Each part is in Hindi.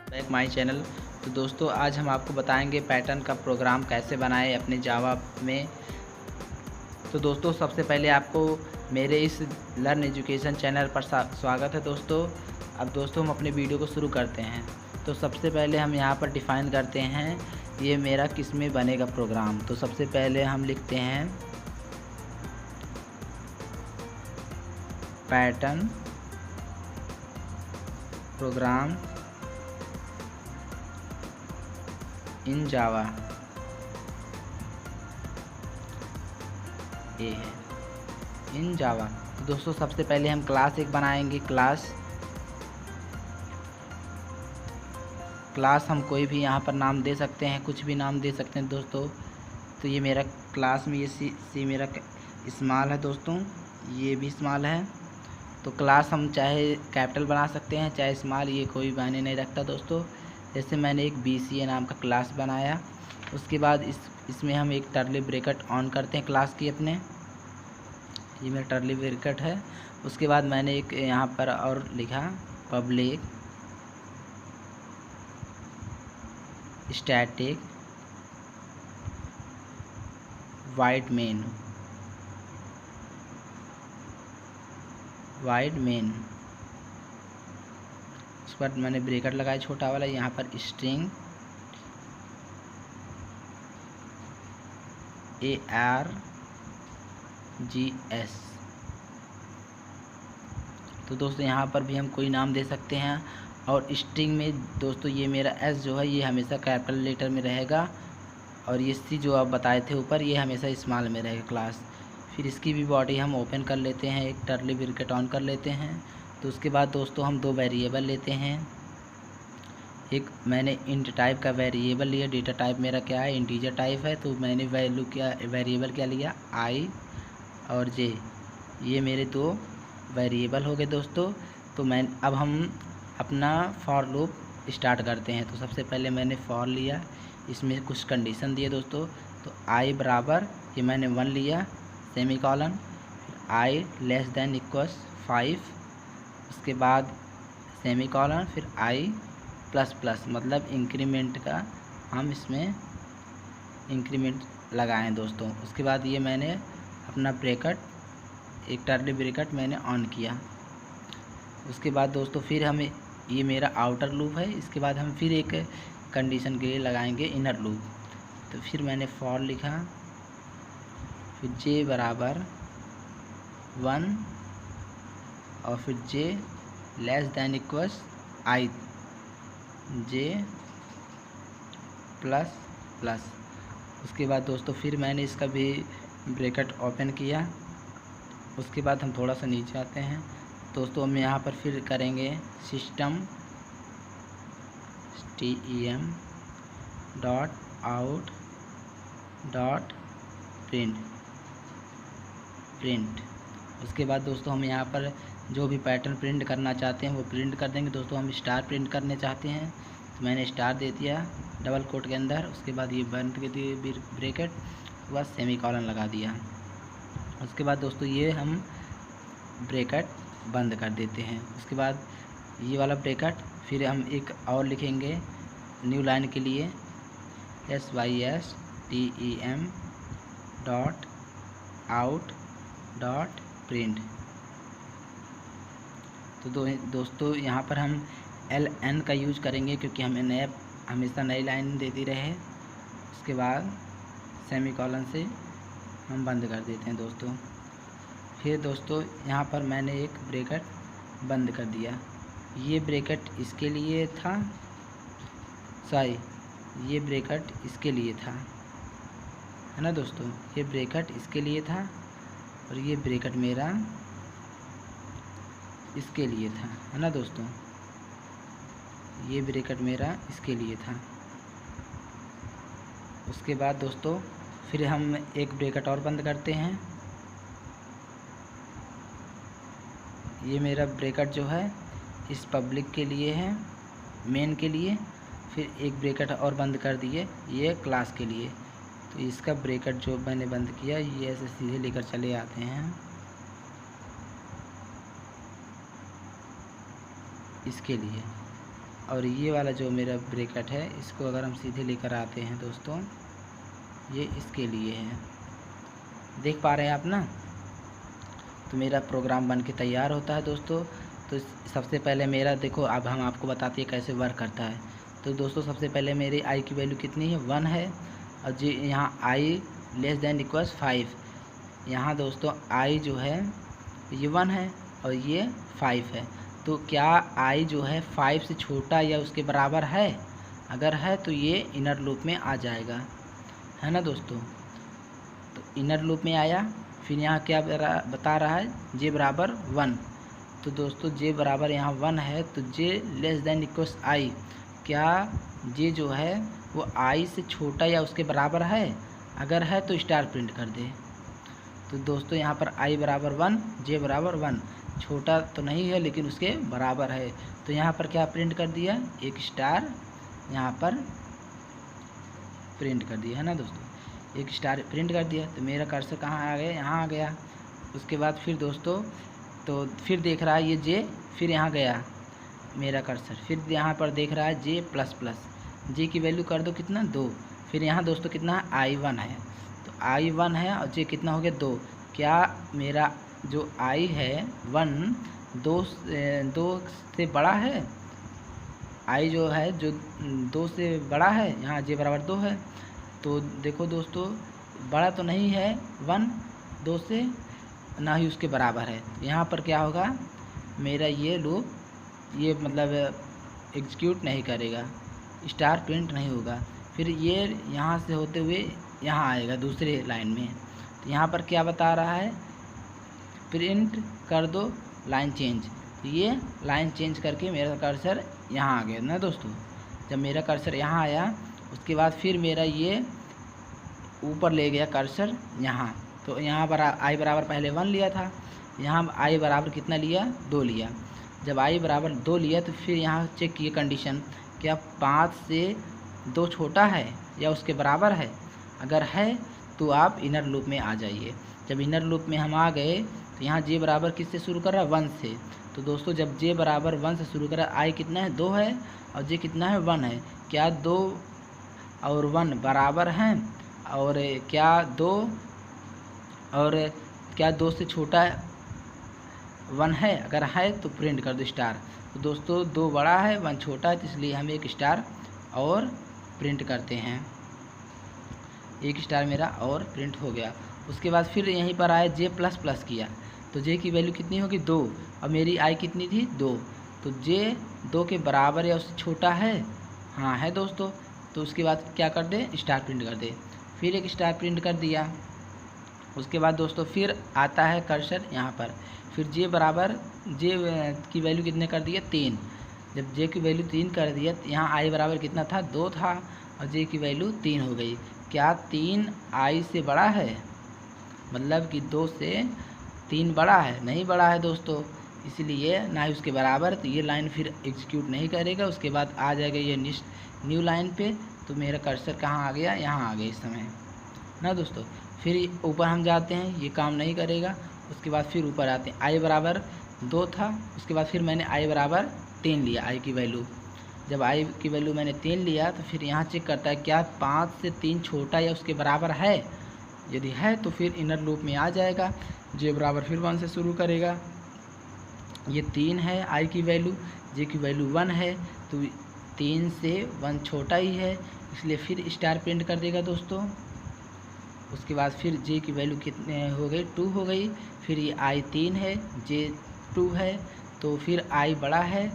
Back my channel. तो दोस्तों आज हम आपको बताएंगे पैटर्न का प्रोग्राम कैसे बनाएं अपने जावा में। तो दोस्तों सबसे पहले आपको मेरे इस लर्न एजुकेशन चैनल पर स्वागत है दोस्तों। अब दोस्तों हम अपने वीडियो को शुरू करते हैं। तो सबसे पहले हम यहाँ पर डिफ़ाइन करते हैं ये मेरा किस में बनेगा प्रोग्राम। तो सबसे पहले हम लिखते हैं पैटर्न प्रोग्राम इन जावा। ये है इन जावा। तो दोस्तों सबसे पहले हम क्लास एक बनाएंगे। क्लास हम कोई भी यहाँ पर नाम दे सकते हैं, कुछ भी नाम दे सकते हैं दोस्तों। तो ये मेरा क्लास में ये सी मेरा स्मॉल है दोस्तों, ये भी स्मॉल है। तो क्लास हम चाहे कैपिटल बना सकते हैं चाहे स्मॉल, ये कोई मायने नहीं रखता दोस्तों। जैसे मैंने एक BCA नाम का क्लास बनाया, उसके बाद इसमें हम एक टर्ली ब्रैकेट ऑन करते हैं क्लास की अपने। ये मेरा टर्ली ब्रैकेट है। उसके बाद मैंने एक यहाँ पर और लिखा पब्लिक स्टैटिक वाइड मेन उसके बाद मैंने ब्रैकेट लगाया छोटा वाला, यहाँ पर स्ट्रिंग ARGS। तो दोस्तों यहाँ पर भी हम कोई नाम दे सकते हैं। और स्ट्रिंग में दोस्तों ये मेरा S जो है ये हमेशा कैपिटल लेटर में रहेगा, और ये C जो आप बताए थे ऊपर ये हमेशा स्मॉल में रहेगा क्लास। फिर इसकी भी बॉडी हम ओपन कर लेते हैं, एक टर्ली ब्रैकेट ऑन कर लेते हैं। तो उसके बाद दोस्तों हम दो वेरिएबल लेते हैं। एक मैंने इंट टाइप का वेरिएबल लिया, डेटा टाइप मेरा क्या है इंटीजर टाइप है। तो मैंने वेरिएबल क्या लिया I और J, ये मेरे दो वेरिएबल हो गए दोस्तों। तो अब हम अपना फॉर लूप स्टार्ट करते हैं। तो सबसे पहले मैंने फॉर लिया, इसमें कुछ कंडीशन दिए दोस्तों। तो I बराबर ये मैंने 1 लिया सेमी कॉलन, फिर I लेस देन इक्वल्स 5, उसके बाद सेमी कॉलन, फिर I प्लस प्लस, मतलब इंक्रीमेंट का हम इसमें इंक्रीमेंट लगाएं दोस्तों। उसके बाद ये मैंने अपना ब्रैकेट एक टर्ली ब्रैकेट मैंने ऑन किया। उसके बाद दोस्तों फिर हमें ये मेरा आउटर लूप है, इसके बाद हम फिर एक कंडीशन के लिए लगाएंगे इनर लूप। तो फिर मैंने फॉर लिखा, फिर J बराबर 1 और फिर J less than equals I J plus plus. उसके बाद दोस्तों फिर मैंने इसका भी ब्रैकेट ओपन किया। उसके बाद हम थोड़ा सा नीचे आते हैं दोस्तों, हम यहाँ पर फिर करेंगे system TEM dot out dot print. उसके बाद दोस्तों हम यहाँ पर जो भी पैटर्न प्रिंट करना चाहते हैं वो प्रिंट कर देंगे दोस्तों। हम स्टार प्रिंट करने चाहते हैं तो मैंने स्टार दे दिया डबल कोट के अंदर। उसके बाद ये बंद कर दिए ब्रैकेट, उसके बाद सेमी कॉलन लगा दिया। उसके बाद दोस्तों ये हम ब्रैकेट बंद कर देते हैं। उसके बाद ये वाला ब्रैकेट फिर हम एक और लिखेंगे न्यू लाइन के लिए SYSTEM dot out dot print. तो दोस्तों यहाँ पर हम LN का यूज करेंगे क्योंकि हमें हमेशा नई लाइन देती रहे। उसके बाद सेमी कॉलन से हम बंद कर देते हैं दोस्तों। फिर दोस्तों यहाँ पर मैंने एक ब्रैकेट बंद कर दिया, ये ब्रैकेट इसके लिए था, ये ब्रैकेट इसके लिए था, है ना दोस्तों। ये ब्रैकेट इसके लिए था और ये ब्रैकेट मेरा इसके लिए था, है ना दोस्तों। ये ब्रैकेट मेरा इसके लिए था। उसके बाद दोस्तों फिर हम एक ब्रैकेट और बंद करते हैं। ये मेरा ब्रैकेट जो है इस पब्लिक के लिए है, मेन के लिए। फिर एक ब्रैकेट और बंद कर दिए ये क्लास के लिए। तो इसका ब्रैकेट जो मैंने बंद किया ये ऐसे सीधे लेकर चले आते हैं इसके लिए। और ये वाला जो मेरा ब्रैकेट है इसको अगर हम सीधे लेकर आते हैं दोस्तों, ये इसके लिए है, देख पा रहे हैं आप ना। तो मेरा प्रोग्राम बन के तैयार होता है दोस्तों। तो सबसे पहले मेरा देखो, अब हम आपको बताते हैं कैसे वर्क करता है। तो दोस्तों सबसे पहले मेरी आई की वैल्यू कितनी है, 1 है, और जी यहाँ आई लेस देन इक्वल्स 5। यहाँ दोस्तों आई जो है ये 1 है और ये 5 है। तो क्या आई जो है 5 से छोटा या उसके बराबर है? अगर है तो ये इनर लूप में आ जाएगा, है ना दोस्तों। तो इनर लूप में आया। फिर यहाँ क्या बता रहा है, जे बराबर 1। तो दोस्तों जे बराबर यहाँ 1 है, तो जे लेस देन इक्वल्स आई, क्या जे जो है वो आई से छोटा या उसके बराबर है? अगर है तो स्टार प्रिंट कर दे। तो दोस्तों यहाँ पर आई बराबर 1, जे बराबर 1, छोटा तो नहीं है लेकिन उसके बराबर है। तो यहाँ पर क्या प्रिंट कर दिया, एक स्टार यहाँ पर प्रिंट कर दिया, है ना दोस्तों, एक स्टार प्रिंट कर दिया। तो मेरा कर्सर कहाँ आ गया, यहाँ आ गया। उसके बाद फिर दोस्तों तो फिर देख रहा है ये जे, फिर यहाँ गया मेरा कर्सर, फिर यहाँ पर देख रहा है जे प्लस प्लस, जे की वैल्यू कर दो कितना, 2। फिर यहाँ दोस्तों कितना है, आई 1 है, तो आई 1 है और जे कितना हो गया, 2। क्या मेरा जो आई है 1 2 से बड़ा है? आई जो है जो 2 से बड़ा है, यहाँ जे बराबर 2 है। तो देखो दोस्तों बड़ा तो नहीं है 1 2 से, ना ही उसके बराबर है। यहाँ पर क्या होगा, मेरा ये लूप ये मतलब एग्जीक्यूट नहीं करेगा, स्टार प्रिंट नहीं होगा। फिर ये यहाँ से होते हुए यहाँ आएगा दूसरे लाइन में। तो यहाँ पर क्या बता रहा है, प्रिंट कर दो लाइन चेंज। तो ये लाइन चेंज करके मेरा कर्सर यहाँ आ गया ना दोस्तों। जब मेरा कर्सर यहाँ आया उसके बाद फिर मेरा ये ऊपर ले गया कर्सर यहाँ। तो यहाँ पर आई बराबर पहले 1 लिया था, यहाँ आई बराबर कितना लिया, 2 लिया। जब आई बराबर 2 लिया तो फिर यहाँ चेक किए कंडीशन, क्या 5 से 2 छोटा है या उसके बराबर है? अगर है तो आप इनर लूप में आ जाइए। जब इनर लूप में हम आ गए तो यहाँ जे बराबर किससे शुरू कर रहा है, 1 से। तो दोस्तों जब जे बराबर 1 से शुरू कर रहा है, आई कितना है, 2 है, और जे कितना है, 1 है। क्या 2 और 1 बराबर हैं? और क्या 2 से छोटा 1 है? अगर है तो प्रिंट कर दो स्टार। तो दोस्तों 2 बड़ा है 1 छोटा है, तो इसलिए हम एक स्टार और प्रिंट करते हैं। एक स्टार मेरा और प्रिंट हो गया। उसके बाद फिर यहीं पर आया जे प्लस प्लस किया, तो जे की वैल्यू कितनी होगी, 2, और मेरी आई कितनी थी, 2। तो जे 2 के बराबर या उससे छोटा है? हाँ है दोस्तों। तो उसके बाद क्या कर दे, स्टार प्रिंट कर दे। फिर एक स्टार प्रिंट कर दिया। उसके बाद दोस्तों फिर आता है कर्सर यहाँ पर, फिर जे बराबर जे की वैल्यू कितने कर दिया, 3। जब जे की वैल्यू 3 कर दिया तो यहाँ आई बराबर कितना था, 2 था, और जे की वैल्यू 3 हो गई। क्या 3 आई से बड़ा है? मतलब कि 2 से 3 बड़ा है? नहीं बड़ा है दोस्तों, इसलिए ना ही उसके बराबर। तो ये लाइन फिर एग्जीक्यूट नहीं करेगा। उसके बाद आ जाएगा ये न्यू लाइन पे। तो मेरा कर्सर कहाँ आ गया, यहाँ आ गया इस समय ना दोस्तों। फिर ऊपर हम जाते हैं, ये काम नहीं करेगा। उसके बाद फिर ऊपर आते हैं, आई बराबर 2 था, उसके बाद फिर मैंने आई बराबर 3 लिया, आई की वैल्यू। जब आई की वैल्यू मैंने 3 लिया तो फिर यहाँ चेक करता है क्या 5 से 3 छोटा या उसके बराबर है? यदि है तो फिर इनर लूप में आ जाएगा। जे बराबर फिर 1 से शुरू करेगा। ये 3 है आई की वैल्यू, जे की वैल्यू 1 है, तो 3 से 1 छोटा ही है, इसलिए फिर स्टार प्रिंट कर देगा दोस्तों। उसके बाद फिर जे की वैल्यू कितने हो गई, 2 हो गई। फिर ये आई 3 है, जे 2 है, तो फिर आई बड़ा है,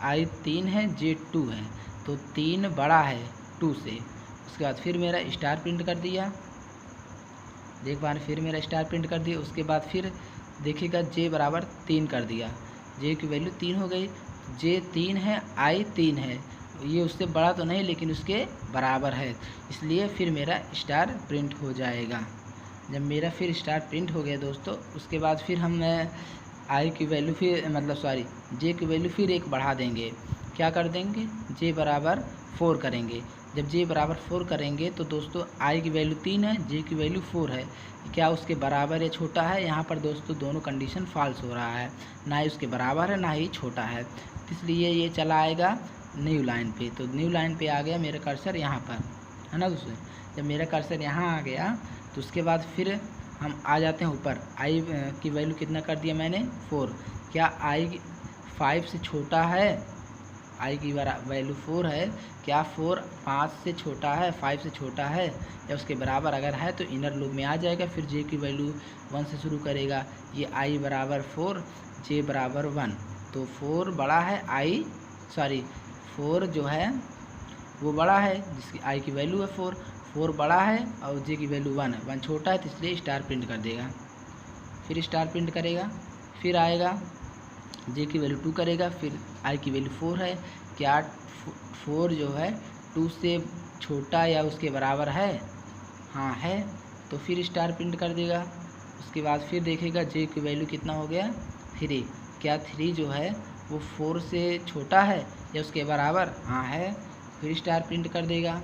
आई 3 है, जे 2 है, तो 3 बड़ा है 2 से। उसके बाद फिर मेरा स्टार प्रिंट कर दिया, देख पा रहे, फिर मेरा स्टार प्रिंट कर दिया। उसके बाद फिर देखिएगा जे बराबर 3 कर दिया, जे की वैल्यू 3 हो गई, जे 3 है, आई 3 है, ये उससे बड़ा तो नहीं लेकिन उसके बराबर है, इसलिए फिर मेरा स्टार प्रिंट हो जाएगा। जब मेरा फिर स्टार प्रिंट हो गया दोस्तों, उसके बाद फिर हम आई की वैल्यू फिर जे की वैल्यू फिर 1 बढ़ा देंगे। क्या कर देंगे, जे बराबर 4 करेंगे। जब जे बराबर 4 करेंगे तो दोस्तों आई की वैल्यू 3 है, जे की वैल्यू 4 है, क्या उसके बराबर या छोटा है? यहाँ पर दोस्तों दोनों कंडीशन फॉल्स हो रहा है, ना ही उसके बराबर है ना ही छोटा है। इसलिए ये चला आएगा न्यू लाइन पे। तो न्यू लाइन पे आ गया मेरा कर्सर यहाँ पर, है ना दोस्तों। जब मेरा कर्सर यहाँ आ गया तो उसके बाद फिर हम आ जाते हैं ऊपर। आई की वैल्यू कितना कर दिया मैंने 4। क्या आई 5 से छोटा है? आई की वैल्यू 4 है। क्या 4 5 से छोटा है, 5 से छोटा है या उसके बराबर अगर है तो इनर लूप में आ जाएगा। फिर जे की वैल्यू 1 से शुरू करेगा। ये आई बराबर 4, जे बराबर 1। तो 4 बड़ा है, 4 जो है वो बड़ा है, जिसकी आई की वैल्यू है 4 बड़ा है और जे की वैल्यू 1 है। 1 छोटा है तो इसलिए स्टार प्रिंट कर देगा। फिर स्टार प्रिंट करेगा, फिर आएगा जे की वैल्यू 2 करेगा, फिर आई की वैल्यू 4 है। क्या 4 जो है 2 से छोटा या उसके बराबर है? हाँ है, तो फिर स्टार प्रिंट कर देगा। उसके बाद फिर देखेगा जे की वैल्यू कितना हो गया 3। क्या 3 जो है वो 4 से छोटा है या उसके बराबर? हाँ है, फिर स्टार प्रिंट कर देगा।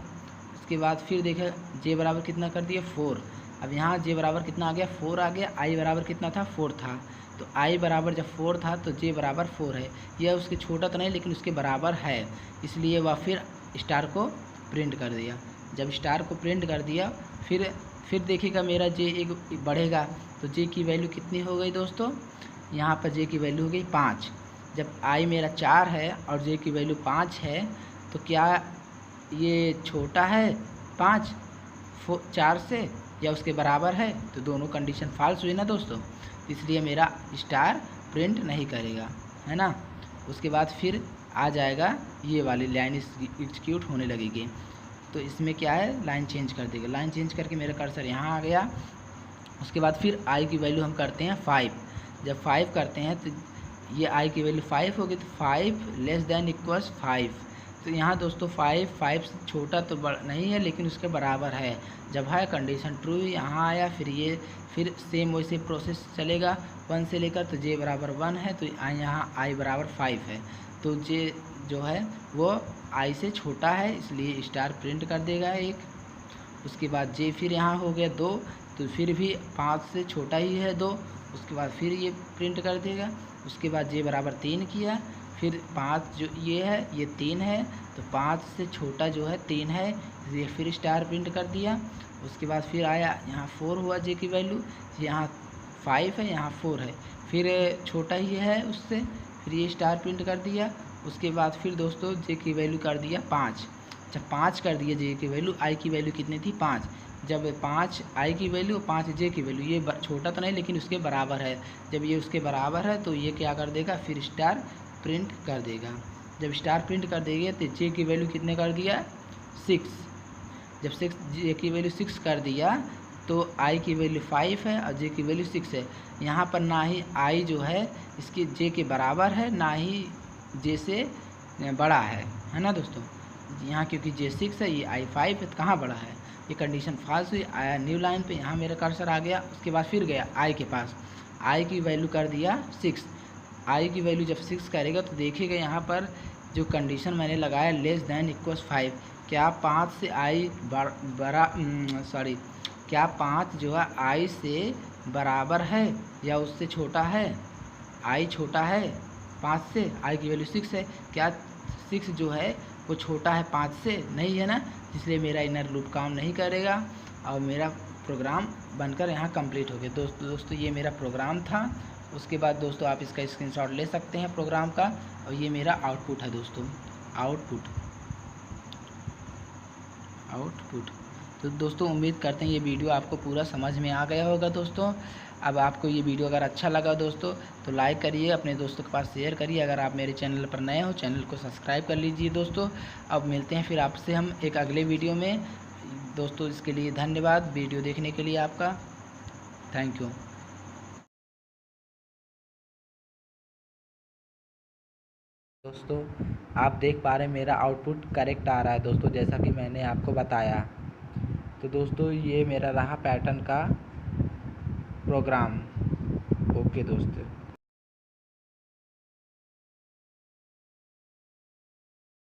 उसके बाद फिर देखेगा जे बराबर कितना कर दिया 4। अब यहाँ जे बराबर कितना आ गया 4 आ गया। आई बराबर कितना था 4 था, तो आई बराबर जब 4 था तो जे बराबर 4 है। यह उसके छोटा तो नहीं लेकिन उसके बराबर है, इसलिए वह फिर स्टार को प्रिंट कर दिया। जब स्टार को प्रिंट कर दिया फिर देखिएगा मेरा जे एक बढ़ेगा। तो जे की वैल्यू कितनी हो गई दोस्तों? यहाँ पर जे की वैल्यू हो गई 5। जब आई मेरा 4 है और जे की वैल्यू 5 है तो क्या ये छोटा है 4 से या उसके बराबर है? तो दोनों कंडीशन फॉल्स हुई ना दोस्तों, इसलिए मेरा स्टार प्रिंट नहीं करेगा, है ना। उसके बाद फिर आ जाएगा ये वाली लाइन एग्जीक्यूट होने लगेगी। तो इसमें क्या है, लाइन चेंज कर देगा। लाइन चेंज करके मेरा कर्सर यहाँ आ गया। उसके बाद फिर आई की वैल्यू हम करते हैं 5। जब 5 करते हैं तो ये आई की वैल्यू 5 होगी, तो 5 लेस दैन इक्वल्स 5। तो यहाँ दोस्तों 5 से छोटा तो नहीं है लेकिन उसके बराबर है। जब है कंडीशन ट्रू यहाँ आया, फिर सेम वैसे प्रोसेस चलेगा 1 से लेकर। तो जे बराबर 1 है तो यहाँ आई बराबर 5 है, तो जे जो है वो आई से छोटा है, इसलिए स्टार प्रिंट कर देगा 1। उसके बाद जे फिर यहाँ हो गया 2, तो फिर भी 5 से छोटा ही है 2। उसके बाद फिर ये प्रिंट कर देगा। उसके बाद जे बराबर 3 किया, फिर 5 जो ये है ये 3 है, तो 5 से छोटा जो है 3 है, ये फिर स्टार प्रिंट कर दिया। उसके बाद फिर आया यहाँ 4 हुआ जे की वैल्यू, यहाँ 5 है यहाँ 4 है, फिर छोटा ही है उससे, फिर ये स्टार प्रिंट कर दिया। उसके बाद फिर दोस्तों जे की वैल्यू कर दिया 5। जब 5 कर दिया जे की वैल्यू, आई की वैल्यू कितनी थी 5। जब 5 आई की वैल्यू 5 जे की वैल्यू, ये छोटा तो नहीं लेकिन उसके बराबर है। जब ये उसके बराबर है तो ये क्या कर देगा, फिर स्टार प्रिंट कर देगा। जब स्टार प्रिंट कर देगा तो जे की वैल्यू कितने कर दिया 6। जब जे की वैल्यू 6 कर दिया तो आई की वैल्यू 5 है और जे की वैल्यू 6 है। यहाँ पर ना ही आई जो है इसके जे के बराबर है, ना ही जे से बड़ा है ना दोस्तों। यहाँ क्योंकि जे 6 है, ये आई 5 है, तो कहाँ बड़ा है, ये कंडीशन फॉल्स हुई। आया न्यू लाइन पे, यहाँ मेरा कर्सर आ गया। उसके बाद फिर गया आई के पास, आई की वैल्यू कर दिया 6। आई की वैल्यू जब 6 करेगा तो देखिएगा यहाँ पर जो कंडीशन मैंने लगाया लेस दैन इक्वल्स 5। क्या 5 से आई क्या 5 जो है आई से बराबर है या उससे छोटा है? आई छोटा है 5 से, आई की वैल्यू 6 है। क्या 6 जो है वो छोटा है 5 से? नहीं है ना, इसलिए मेरा इनर लूप काम नहीं करेगा और मेरा प्रोग्राम बनकर यहाँ कंप्लीट हो गया। दोस्तों ये मेरा प्रोग्राम था। उसके बाद दोस्तों आप इसका स्क्रीनशॉट ले सकते हैं प्रोग्राम का, और ये मेरा आउटपुट है दोस्तों, आउटपुट। तो दोस्तों उम्मीद करते हैं ये वीडियो आपको पूरा समझ में आ गया होगा दोस्तों। अब आपको ये वीडियो अगर अच्छा लगा दोस्तों तो लाइक करिए, अपने दोस्तों के पास शेयर करिए। अगर आप मेरे चैनल पर नए हो, चैनल को सब्सक्राइब कर लीजिए दोस्तों। अब मिलते हैं फिर आपसे हम एक अगले वीडियो में दोस्तों। इसके लिए धन्यवाद, वीडियो देखने के लिए आपका थैंक यू। दोस्तों आप देख पा रहे हैं मेरा आउटपुट करेक्ट आ रहा है दोस्तों, जैसा कि मैंने आपको बताया। तो दोस्तों ये मेरा रहा पैटर्न का प्रोग्राम। ओके दोस्तों।